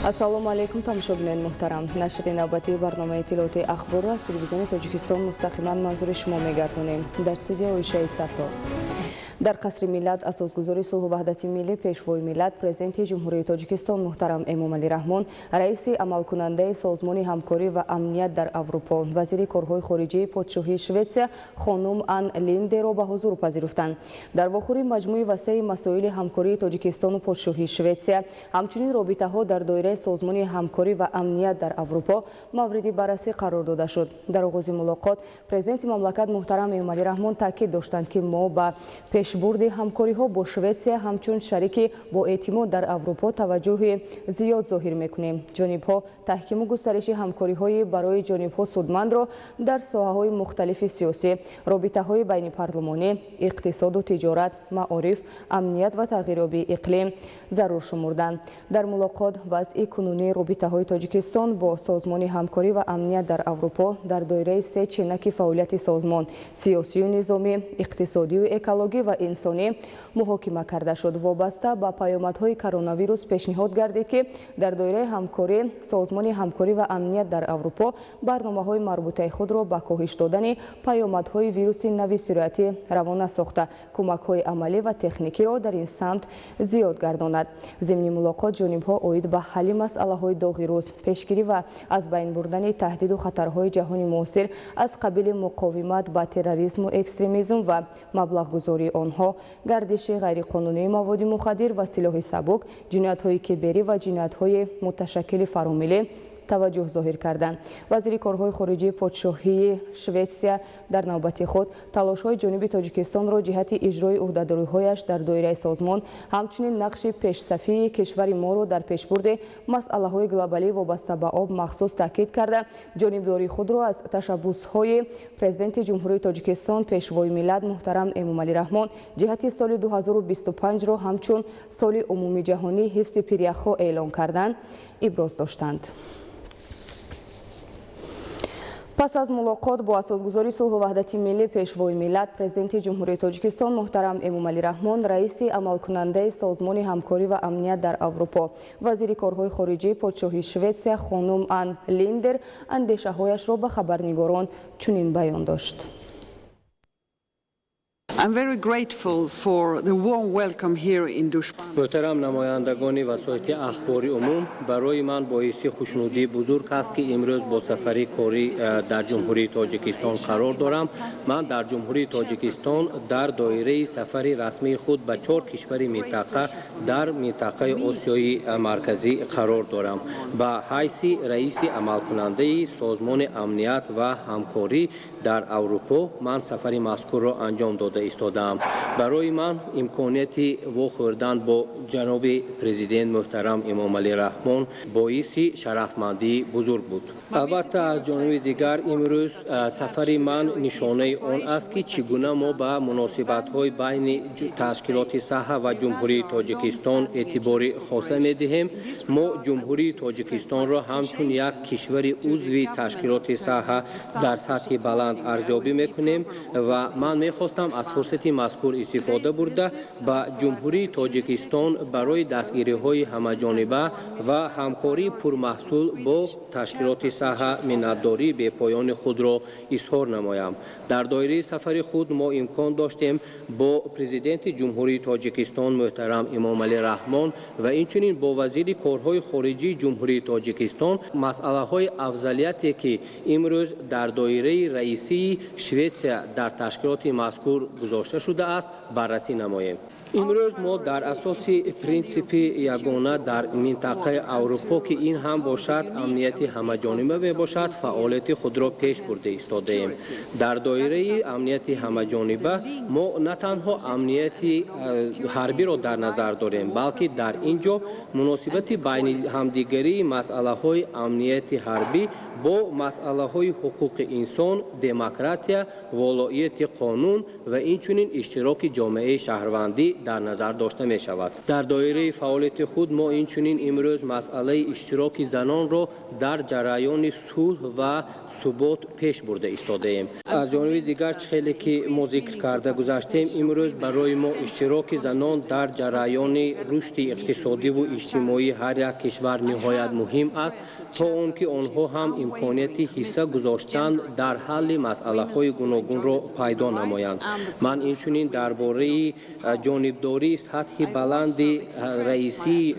ассалому алайкум тамошобинон муҳтарам. Нашри навбатии барномаи иттилооти ахборро аз телевизиони Тоҷикистон мустақиман манзури шумо мегардонем. Дар студия Оишаи Сатто. дар қасри миллат асосгузори сулҳу ваҳдати миллӣ пешвои миллат президенти ҷумҳурии Тоҷикистон муҳтарам Эмомалӣ Раҳмон, раиси амалкунандаи созмони ҳамкорӣ ва амният дар Аврупо, вазири корҳои хориҷии подшоҳии Шветсия хонум Ан Линдеро ба ҳузур пазируфтанд. дар вохӯри маҷмӯи васеи масоили ҳамкории Тоҷикистону подшоҳии Шветсия, ҳамчунин робитаҳо дар доираи созмони ҳамкорӣ ва амният дар Аврупо мавриди баррасӣ қарор дода шуд. дар оғози мулоқот президенти мамлакат муҳтарам Эмомалӣ Раҳмон таъкид доштанд ки мо ба пешбурди ҳамкориҳо бо Шветсия ҳамчун шарики бо эътимод дар Аврупо таваҷҷӯҳи зиёд зоҳир мекунем. ҷонибҳо таҳкиму густариши ҳамкориҳои барои ҷонибҳо судмандро дар соҳаҳои мухталифи сиёсӣ, робитаҳои байнипарлумонӣ, иқтисоду тиҷорат, маориф, амният ва тағйирёбии иқлим зарур шумурданд. дар мулоқот вазъи кунунии робитаҳои Тоҷикистон бо созмони ҳамкорӣ ва амният дар Аврупо дар доираи се ченаки фаъолияти созмон сиёсию низомӣ, иқтисодию экологӣ ва инсонӣ муҳокима карда шуд. вобаста ба паёмадҳои коронавирус пешниҳод гардид ки дар доираи ҳамкорӣ созмони ҳамкорӣ ва амният дар Аврупо барномаҳои марбутаи худро ба коҳиш додани паёмадҳои вируси нави сироятӣ равона сохта кӯмакҳои амалӣ ва техникиро дар ин самт зиёд гардонад. зимни мулоқот ҷонибҳо оид ба ҳалли масъалаҳои доғи рӯз, пешгирӣ ва аз байн бурдани таҳдиду хатарҳои ҷаҳони муосир аз қабили муқовимат ба терроризму экстремизм ва маблағгузории онҳо, гардиши ғайриқонунии маводи мухаддир ва силоҳи сабук, ҷиноятҳои киберӣ ва ҷиноятҳои муташаккили фаромилӣ таваҷҷӯҳ зоҳир карданд. вазири корҳои хориҷии подшоҳии Шветсия дар навбати худ талошҳои ҷониби Тоҷикистонро ҷиҳати иҷрои ӯҳдадориҳояш дар доираи созмон, ҳамчунин нақши пешсафии кишвари моро дар пешбурди масъалаҳои глобалӣ вобаста ба об махсус таъкид карда, ҷонибдории худро аз ташаббусҳои президенти ҷумҳурии Тоҷикистон пешвои миллат муҳтарам Эмомалӣ Раҳмон ҷиҳати соли 2025-ро ҳамчун соли умумиҷаҳонии ҳифзи пиряхҳо эълон кардан иброз доштанд. пас аз мулоқот бо асосгузори сулҳу ваҳдати миллӣ пешвои миллат президенти ҷумҳурии Тоҷикистон муҳтарам Эмомалӣ Раҳмон, раиси амалкунандаи созмони ҳамкорӣ ва амният дар Аврупо, вазири корҳои хориҷии подшоҳии Шветсия хонум Ан Линдер андешаҳояшро ба хабарнигорон чунин баён дошт. муҳтарам намояндагони васоити ахбори умум, барои ман боиси хушнудии бузург аст ки имрӯз бо сафари корӣ дар ҷумҳурии Тоҷикистон қарор дорам. ман дар ҷумҳурии Тоҷикистон дар доираи сафари расмии худ ба 4 кишвари минтақа дар минтақаи Осиёи марказӣ қарор дорам. ба ҳайси раиси амалкунандаи созмони амният ва ҳамкорӣ дар Аврупо ман сафари мазкурро анҷом дода истодаам. барои ман имконияти вохӯрдан бо ҷаноби президент муҳтарам Эмомалӣ Раҳмон боиси шарафмандии бузург буд. албатта аз ҷониби дигар имрӯз сафари ман нишонаи он аст ки чӣ гуна мо ба муносибатҳои байни ташкилоти саҳҳа ва ҷумҳурии Тоҷикистон эътибори хоса медиҳем. мо ҷумҳурии Тоҷикистонро ҳамчун як кишвари узви ташкилоти саҳҳа дар сатҳи баланд арзёбӣ мекунем ва ман мехостам аз фурсати мазкур истифода бурда ба ҷумҳурии Тоҷикистон барои дастгириҳои ҳамаҷониба ва ҳамкории пурмаҳсул бо ташкилоти саҳҳа миннатдории бепоёни худро изҳор намоям. дар доираи сафари худ мо имкон доштем бо президенти ҷумҳурии Тоҷикистон муҳтарам Эмомалӣ Раҳмон ва инчунин бо вазири корҳои хориҷии ҷумҳурии Тоҷикистон масъалаҳои афзалияте ки имрӯз дар доираи раисии Шветсия дар ташкилоти мазкур гузошта шудааст баррасӣ намоем. имрӯз мо дар асоси принсипи ягона дар минтақаи Аврупо ки ин ҳам бошад амнияти ҳамаҷониба мебошад, фаъолияти худро пеш бурда истодаем. дар доираи амнияти ҳамаҷониба мо на танҳо амнияти ҳарбиро дар назар дорем, балки дар ин ҷо муносибати байни ҳамдигарии масъалаҳои амнияти ҳарбӣ бо масъалаҳои ҳуқуқи инсон, демократия, волоияти қонун ва инчунин иштироки ҷомеаи шаҳрвандӣ дар назар дошта мешавад. Дар доираи фаъолияти худ мо инчунин имрӯз масъалаи иштироки занонро дар ҷараёни сулҳ ва субот пеш бурда истодаем. аз ҷониби дигар чӣ хеле ки мо зикр карда гузаштем, имрӯз барои мо иштироки занон дар ҷараёни рушди иқтисодиву иҷтимоии ҳар як кишвар ниҳоят муҳим аст, то он ки онҳо ҳам имконияти ҳисса гузоштан дар ҳалли масъалаҳои гуногунро пайдо намоянд. ман инчунин дар бораи ҷонибдории сатҳи баланди раисии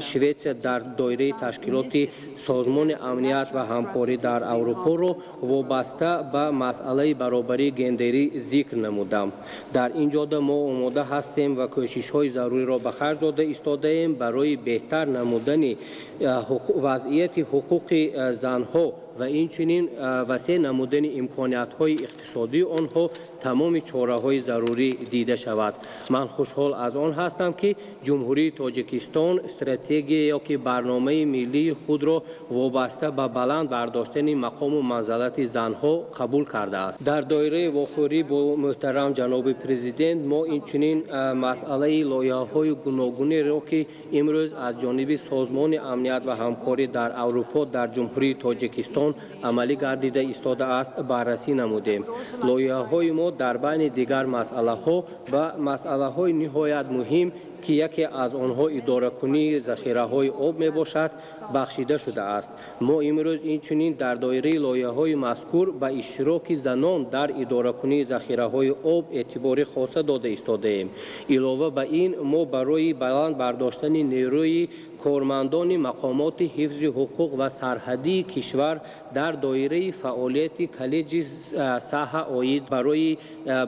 Шветсия дар доираи ташкилоти созмони амният ва ҳамкорӣ дар Аврупоро вобаста ба масъалаи баробарии гендерӣ зикр намудам. дар ин ҷода мо омода ҳастем ва кӯшишҳои заруриро ба харҷ дода истодаем барои беҳтар намудани вазъияти ҳуқуқи занҳо ва инчунин васеъ намудани имкониятҳои иқтисодии онҳо тамоми чораҳои зарурӣ дида шавад. ман хушҳол аз он ҳастам ки ҷумҳурии Тоҷикистон стратегия ёки барномаи миллии худро вобаста ба баланд бардоштани мақому манзалати занҳо қабул кардааст. дар доираи вохӯрӣ бо муҳтарам ҷаноби президент мо инчунин масъалаи лоиҳаҳои гуногунеро ки имрӯз аз ҷониби созмони амният ва ҳамкорӣ дар Аврупо дар ҷумҳурии Тоҷикистон амалӣ гардида истодааст баррасӣ намудем. лоиҳаҳои мо дар байни дигар масъалаҳо ба масъалаҳои ниҳоят муҳим ки яке аз онҳо идоракунии захираҳои об мебошад бахшида шудааст. мо имрӯз инчунин дар доираи лоиҳаҳои мазкур ба иштироки занон дар идоракунии захираҳои об эътибори хоса дода истодаем. илова ба ин мо барои баланд бардоштани нерӯи кормандони мақомоти ҳифзи ҳуқуқ ва сарҳадии кишвар дар доираи фаъолияти коллеҷи саҳа оид барои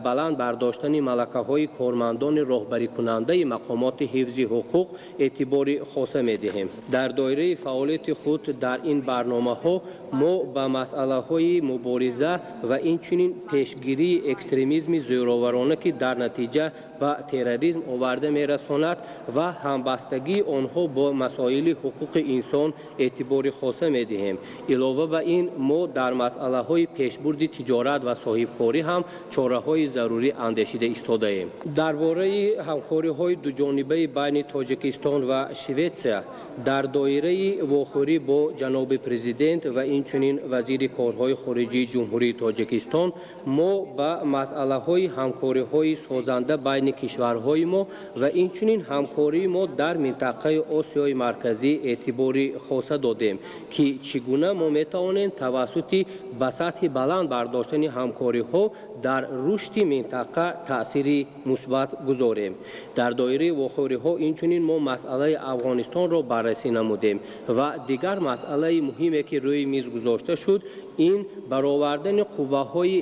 баланд бардоштани малакаҳои кормандони роҳбарикунандаи мақомоти ҳифзи ҳуқуқ эътибори хоса медиҳем. дар доираи фаъолияти худ дар ин барномаҳо мо ба масъалаҳои мубориза ва инчунин пешгирии экстремизми зӯроварона ки дар натиҷа ба терроризм оварда мерасонад ва ҳамбастагии онҳо бо масоили ҳуқуқи инсон эътибори хоса медиҳем. илова ба ин мо дар масъалаҳои пешбурди тиҷорат ва соҳибкорӣ ҳам чораҳои зарурӣ андешида истодаем. дар бораи ҳамкориҳои дуҷонибаи байни Тоҷикистон ва Шветсия дар доираи вохӯрӣ бо ҷаноби президент ва инчунин вазири корҳои хориҷии ҷумҳурии Тоҷикистон мо ба масъалаҳои ҳамкориҳои созанда байни кишварҳои мо ва инчунин ҳамкории мо дар минтақаи Осиёи марказӣ эътибори хоса додем ки чӣ гуна мо метавонем тавассути ба сатҳи баланд бардоштани ҳамкориҳо дар рушди минтақа таъсири мусбат гузорем. дар доираи вохӯриҳо инчунин мо масъалаи Афғонистонро баррасӣ намудем ва дигар масъалаи муҳиме ки рӯи миз гузошта шуд ин баровардани қувваҳои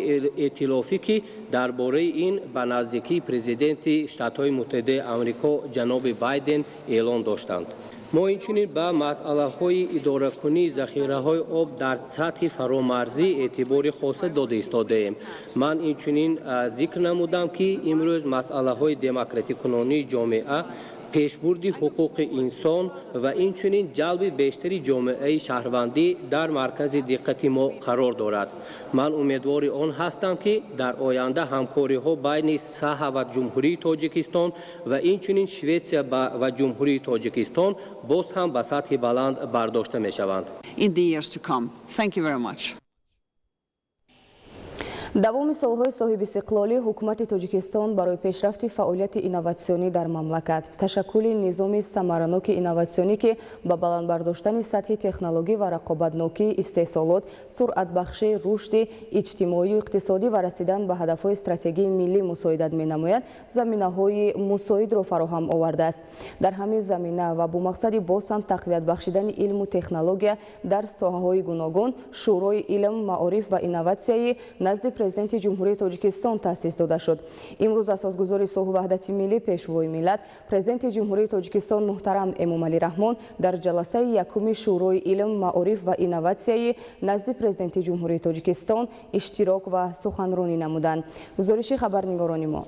эътилофӣ ки дар бораи ин ба наздикии президенти Штатҳои Муттаҳидаи Амрико ҷаноби Байден эълон доштанд. мо инчунин ба масъалаҳои идоракунии захираҳои об дар сатҳи фаромарзӣ эътибори хоса дода истодаем. ман инчунин зикр намудам ки имрӯз масъалаҳои демократикунонии ҷомеа пешбурди ҳуқуқи инсон ва инчунин ҷалби бештари ҷомеаи шаҳрвандӣ дар маркази диққати мо қарор дорад. ман умедвори он ҳастам ки дар оянда ҳамкориҳо байни саҳа ва ҷумҳурии Тоҷикистон ва инчунин Шветсия ва ҷумҳурии Тоҷикистон боз ҳам ба сатҳи баланд бардошта мешаванд. In the years to come. Thank you very much. давоми солҳои соҳиби истиқлолӣ ҳукумати Тоҷикистон барои пешрафти фаъолияти инноватсионӣ дар мамлакат ташаккули низоми самараноки инноватсионӣ ки ба баландбардоштани сатҳи технологӣ ва рақобатнокии истеҳсолот, суръатбахшӣ рушди иҷтимоию иқтисодӣ ва расидан ба ҳадафҳои стратегии миллӣ мусоидат менамояд, заминаҳои мусоидро фароҳам овардааст. дар ҳамин замина ва бо мақсади боз ҳам тақвият бахшидани илму технология дар соҳаҳои гуногун шӯрои илм, маориф ва инноватсияи назди президенти ҷумҳурии Тоҷикистон таъсис дода шуд. имрӯз асосгузори сулҳу ваҳдати миллӣ пешвои миллат президенти ҷумҳурии Тоҷикистон муҳтарам Эмомалӣ Раҳмон дар ҷаласаи якуми шӯрои илм, маориф ва инноватсияи назди президенти ҷумҳурии Тоҷикистон иштирок ва суханронӣ намуданд. гузориши хабарнигорони мо.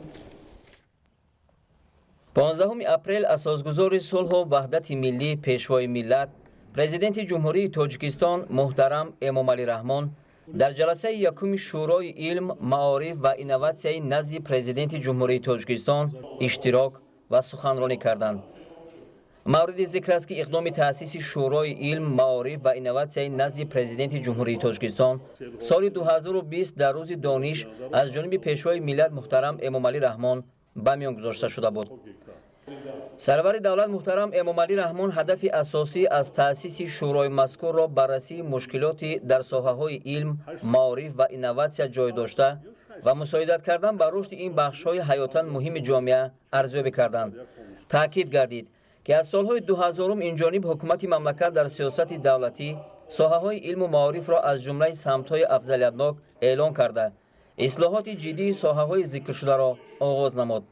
15 апрел асосгузори сулҳу ваҳдати миллӣ пешвои миллат президенти ҷумҳурии Тоҷикистон муҳтарам Эмомалӣ Раҳмон дар ҷаласаи якуми шӯрои илм, маориф ва инноватсияи назди президенти ҷумҳурии Тоҷикистон иштирок و سخنرانی کردند. مورد ذکر است که اقدام تأسیس شورای علم، معارف و اینواسیون نزد پرزیدنت جمهوری تاجیکستان سال 2020 در روز دانش از جانب پیشوای ملت محترم امامعلی رحمان به میان گذاشته شده بود. سرور دولت محترم امامعلی رحمان هدف اساسی از تأسیس شورای مذکور را بررسی مشکلات در ساحه‌های علم، معارف و اینواسیون جای داشته و مساعدت کردن بر رشد این بخش‌های حیاتاً مهم جامعه ارزیابی کردند. تأکید گردید که از سالهای 2000 این جانب حکومت مملکت در سیاست دولتی ساحه‌های علم و معارف را از جمله سمت‌های افضلیت‌ناک اعلان کرده اصلاحات جدی ساحه‌های ذکر شده را آغاز نمود.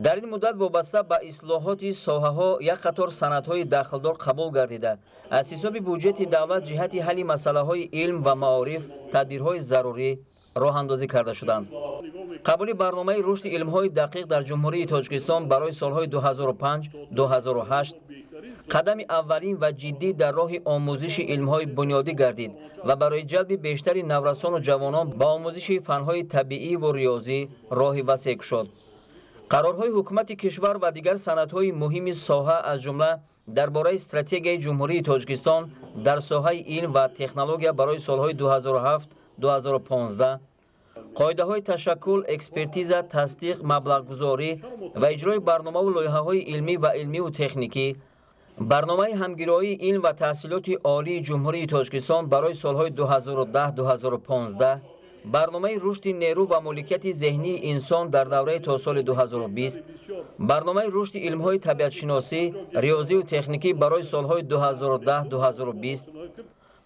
در این مدت وابسته به اصلاحات ساحه‌ها یک قطار سندهای داخلدار قبول گردیده از حساب بودجه دولت جهت حل مسائل علم و معارف تدبیرهای ضروری راه اندازی کرده شدند. قبول برنامه رشد علم‌های دقیق در جمهوری تاجیکستان برای سالهای 2005-2008 قدم اولین و جدی در راه آموزش علم‌های بنیادی گردید و برای جلب بیشتر نورسان و جوانان با آموزش فن‌های طبیعی و ریاضی راه وسیع شد. قرارهای حکومت کشور و دیگر سندهای مهم ساحه از جمله درباره استراتژی جمهوری تاجیکستان در ساحه علم و تکنولوژی برای سالهای 2007-2015 قاعده های تشکل، اکسپرتیز، تصدیق، مبلغ گذاری و اجرای برنامه و لایحه های علمی و تکنیکی، برنامه همگرایی علم و تحصیلات عالی جمهوری تاجیکستان برای سالهای 2010-2015، برنامه رشد نیرو و مالکیت ذهنی انسان در دوره تا سال 2020، برنامه رشد علم‌های طبیعت شناسی، ریاضی و تکنیکی برای سالهای 2010-2020،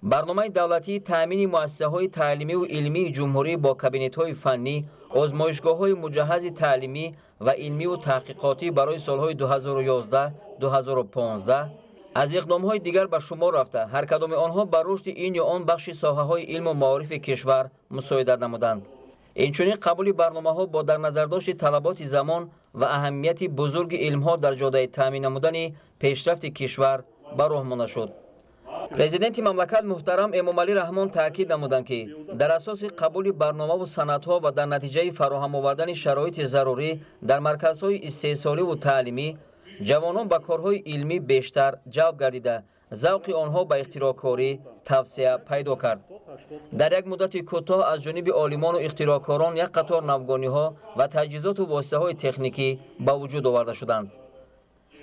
برنامه دولتی تأمین مؤسسه‌های تعلیمی و علمی جمهوری با کابینت‌های فنی، آزمایشگاه‌های مجهز تعلیمی و علمی و تحقیقاتی برای سالهای 2011-2015 از اقدام‌های دیگر به شمار رفته هر کدام آنها بر رشد این یا آن بخش ساحه‌های علم و معارف کشور مساعدت نمودند. اینچنین قبول برنامه‌ها با در نظر داشت طلبات زمان و اهمیت بزرگ علم‌ها در جهت تأمین نمودن پیشرفت کشور به راه مانده شد. پرزیدنت مملکت محترم امامعلی رحمان تاکید نمودند که در اساس قبول برنامه و سندها و در نتیجه فراهم آوردن شرایط ضروری در مرکزهای استحصالی و تعلیمی جوانان به کارهای علمی بیشتر جلب گردیده ذوق آنها به اختراعکاری توسعه پیدا کرد. در یک مدت کوتاه از جانب عالمان و اختراعکاران یک قطار نوگانی‌ها و تجهیزات و واسطه‌های تکنیکی به وجود آورده شدند.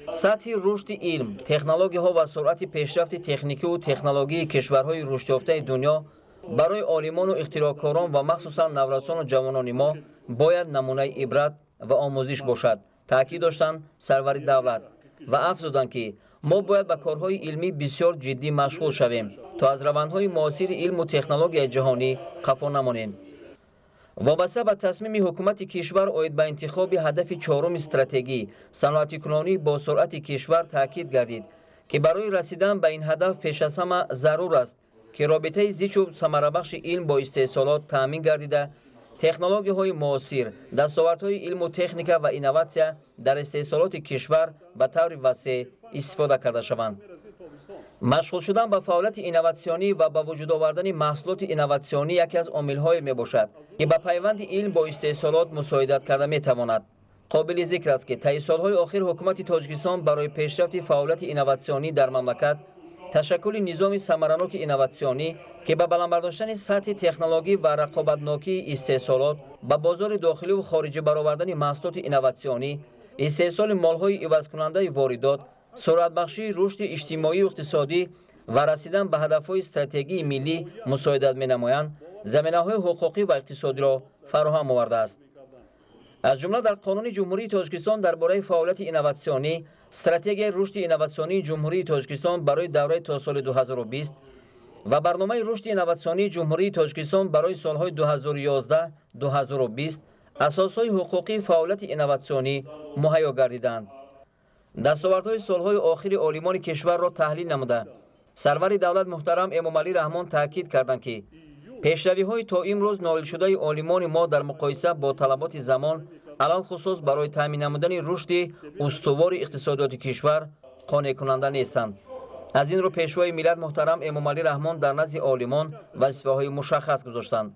سطح رشد علم، تکنولوژی‌ها و سرعت پیشرفت تکنیکی و تکنولوژی کشورهای رشد یافته دنیا برای عالمان و اختراعکاران و مخصوصا نورسان و جوانان ما باید نمونه عبرت و آموزش باشد. تاکید داشتند سرور دولت و افزودند که ما باید به کارهای علمی بسیار جدی مشغول شویم تا از روندهای معاصر علم و تکنولوژی جهانی خفا نمانیم. وابسته به تصمیم حکومت کشور آید به انتخاب هدف چهارم استراتژی صنعتی کنانی با سرعت کشور تاکید گردید که برای رسیدن به این هدف پیش از همه ضرور است که رابطه زیچ و ثمره‌بخش علم با استحصالات تامین گردیده تکنولوژی‌های معاصر، دستاوردهای علم و تکنیک و اینواسیون در استحصالات کشور به طور وسیع استفاده کرده شوند. مشغول شدن به فعالیت اینواسیونی و به وجود آوردن محصولات اینواسیونی یکی از عامل‌های میباشد که به پیوند علم با استحصالات مساعدت کرده میتواند. قابل ذکر است که طی سالهای اخیر حکومت تاجیکستان برای پیشرفت فعالیت اینواسیونی در مملکت تشکل نظام ثمره‌ناک اینواسیونی که به بالا برداشتن سطح تکنولوژی و رقابتناکی استحصالات به بازار داخلی و خارجی برآوردن محصولات اینواسیونی، استحصال مال‌های عوض کننده واردات، سرعت بخشی رشد اجتماعی و اقتصادی و رسیدن به هدف‌های استراتژی ملی مساعدت می‌نمایند، زمینه‌های حقوقی و اقتصادی را فراهم آورده است. از جمله در قانون جمهوری تاجیکستان درباره فعالیت اینواسیونی، استراتژی رشد اینواسیونی جمهوری تاجیکستان برای دوره تا سال 2020 و برنامه رشد اینواسیونی جمهوری تاجیکستان برای سالهای 2011-2020 اساسهای حقوقی فعالیت اینواسیونی مهیا گردیدند. دستاوردهای سالهای آخر عالمان کشور را تحلیل نموده سرور دولت محترم امامعلی رحمان تاکید کردند که پیشروی‌های تا امروز نائل شده عالمان ما در مقایسه با طلبات زمان علل خصوص برای تامین نمودن رشد استوار اقتصادیات کشور قانع کننده نیستند. аз ин рӯ пешвои миллат муҳтарам эмомалӣ раҳмон дар назди олимон вазифаҳои мушаххас гузоштанд.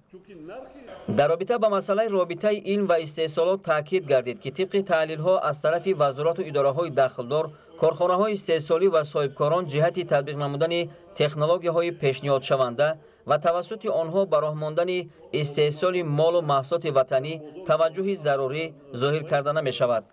дар робита ба масъалаи робитаи илм ва истеҳсолот таъкид гардид ки тибқи таҳлилҳо аз тарафи вазорату идораҳои дахлдор, корхонаҳои истеҳсолӣ ва соҳибкорон ҷиҳати татбиқ намудани технологияҳои пешниҳодшаванда ва тавассути онҳо ба роҳ мондани истеҳсоли молу маҳсулоти ватанӣ таваҷҷӯҳи зарурӣ зоҳир карда намешавад.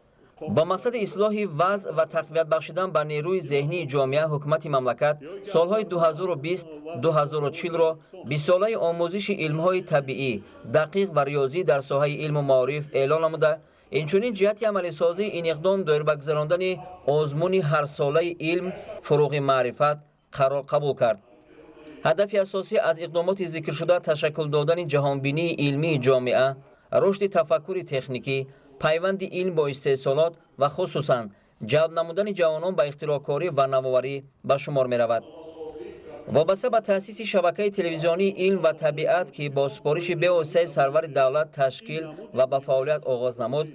با مقصد اصلاح وضع و تقویت بخشیدن بر نیروی ذهنی جامعه حکومت مملکت سالهای 2020-2040 را 20 ساله آموزش علمهای طبیعی دقیق و ریاضی در ساحه علم و معارف اعلان نموده. اینچنین جهت عملی سازی این اقدام دایر به گذراندن آزمون هر ساله علم فروغ معرفت قرار قبول کرد. هدف اساسی از اقدامات ذکر شده تشکل دادن جهانبینی علمی جامعه، رشد تفکر تکنیکی، پیوند علم با استحصالات و خصوصاً جلب نمودن جوانان به اختراعکاری و نوآوری به شمار می رود. وابسته به تأسیس شبکه تلویزیونی علم و طبیعت که با سپارش به سرور دولت تشکیل و به فعالیت آغاز نمود،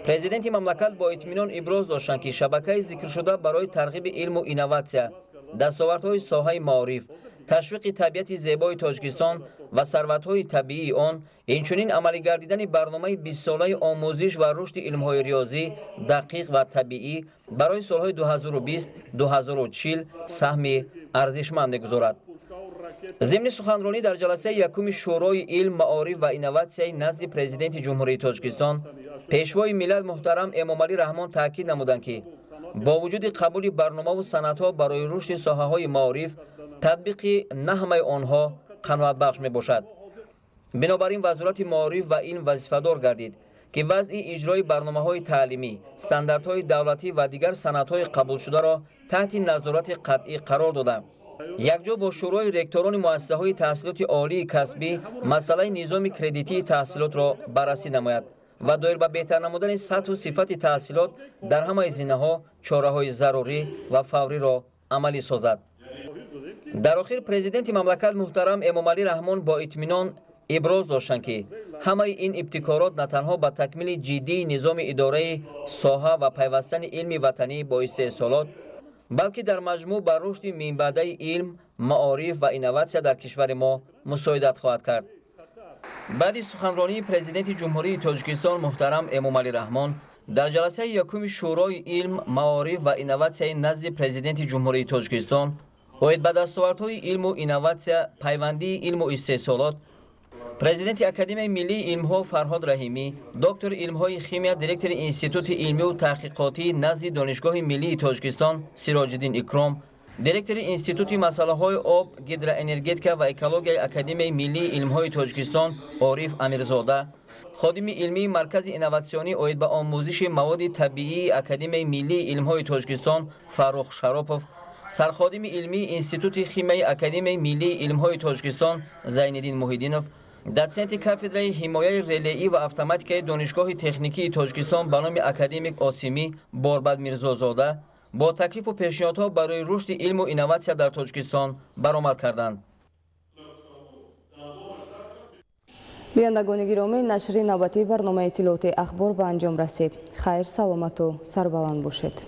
پرزیدنت مملکت با اطمینان ابراز داشتند که شبکه ذکر شده برای ترغیب علم و اینوواسیا، دستاوردهای ساحه معارف، تشویق طبیعت زیبای تاجیکستان و ثروت‌های طبیعی آن، اینچنین عملی گردیدن برنامه 20 ساله آموزش و رشد علم‌های ریاضی دقیق و طبیعی برای سالهای 2020-2040 سهم ارزشمند می‌گذارد. ضمن سخنرانی در جلسه یکم شورای علم، معارف و اینوواسیا نزد پرزیدنت جمهوری تاجیکستان، پیشوای ملت محترم امامعلی رحمان تاکید نمودند که با وجود قبول برنامه و سندها برای رشد ساحه‌های معارف، تطبیق نه همه آنها قناعت بخش می باشد. بنابراین وزارت معارف و علم وظیفه‌دار گردید که وضع اجرای برنامه‌های تعلیمی، استانداردهای دولتی و دیگر سندهای قبول شده را تحت نظارت قطعی قرار داده. یکجا با شورای رکتوران مؤسسه‌های تحصیلات عالی کسبی مسئله نظام کردیتی تحصیلات را بررسی نماید و دایر به بهتر نمودن سطح و صفت تحصیلات در همه زمینه‌ها چاره‌های ضروری و فوری را عملی سازد. در آخر پرزیدنت مملکت محترم امامعلی رحمان با اطمینان ابراز داشتند که همه این ابتکارات نه تنها به تکمیل جدی نظام اداره ساحه و پیوستن علم وطنی با استحصالات، بلکه در مجموع بر رشد منبعی علم، معارف و اینوواسیا در کشور ما مساعدت خواهد کرد. بعد سخنرانی پرزیدنت جمهوری تاجیکستان محترم امامعلی رحمان در جلسه یکم شورای علم، معارف و اینوواسیا نزد پرزیدنت جمهوری تاجیکستان باید به دستاوردهای علم و اینوواسیا، پیوندی علم و استحصالات، پرزیدنت اکادمی ملی علم‌ها فرهاد رحیمی، دکتر علم‌های شیمی، دیرکتور انستیتوت علمی و تحقیقاتی نزد دانشگاه ملی تاجیکستان سراج الدین اکرام، دیرکتور انستیتوت مسائل آب، گیدروانرژیتیکا و اکولوژی اکادمی ملی علم‌های تاجیکستان عارف امیرزاده، خادم علمی مرکز اینوواسیونی اوید به آموزش مواد طبیعی اکادمی ملی علم‌های تاجیکستان فاروق شراپوف، سرخادم علمی انستیتوت شیمی اکادمی ملی علم‌های تاجیکستان زین‌الدین محیدینوف، دوسنت کافدرای حمایت ریلی و اتوماتیک دانشگاه تکنیکی تاجیکستان به نام اکادمیک آسیمی باربد میرزازاده با تکلیف و پیشنهادها برای رشد علم و اینوواسیا در تاجیکستان برآمد کردند. بینندگان گرامی، نشر نوبتی برنامه اطلاعات اخبار به انجام رسید. خیر، سلامت و سربلند باشید.